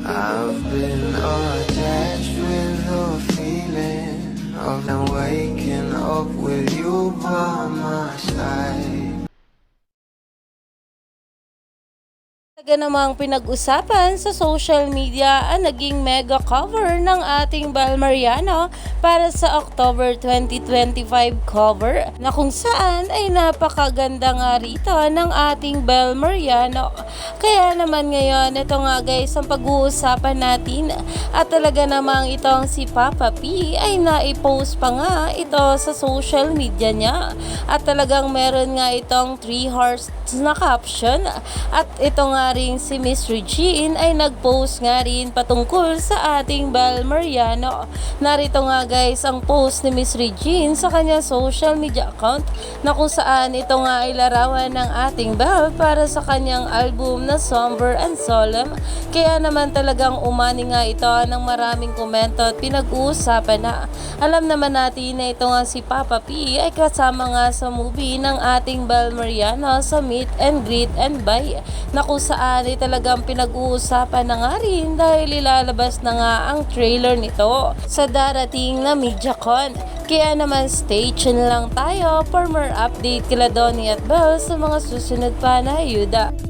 I've been attached with the feeling of now waking up with you by my side. Talaga namang pinag-usapan sa social media ang naging mega cover ng ating Bal Mariano para sa October 2025 cover na kung saan ay napakaganda nga rito ng ating Bal Mariano. Kaya naman ngayon, ito nga guys ang pag-uusapan natin at talaga namang itong si Papa P ay naipost pa nga ito sa social media niya at talagang meron nga itong 3 hearts na caption at ito nga rin si Miss Regine ay nag-post nga rin patungkol sa ating Bal Mariano. Narito nga guys ang post ni Miss Regine sa kanyang social media account na kung saan ito nga ay larawan ng ating Bal para sa kanyang album na Somber and Solemn. Kaya naman talagang umani nga ito ng maraming komento at pinag-uusapan na. Alam naman natin na ito nga si Papa P ay kasama nga sa movie ng ating Bal Mariano sa Meet and Greet and Buy na kung saan ay talagang pinag-uusapan na nga rin dahil ilalabas na nga ang trailer nito sa darating na MediaCon. Kaya naman stay tuned lang tayo for more update kila Donnie at Belle sa mga susunod pa na ayuda.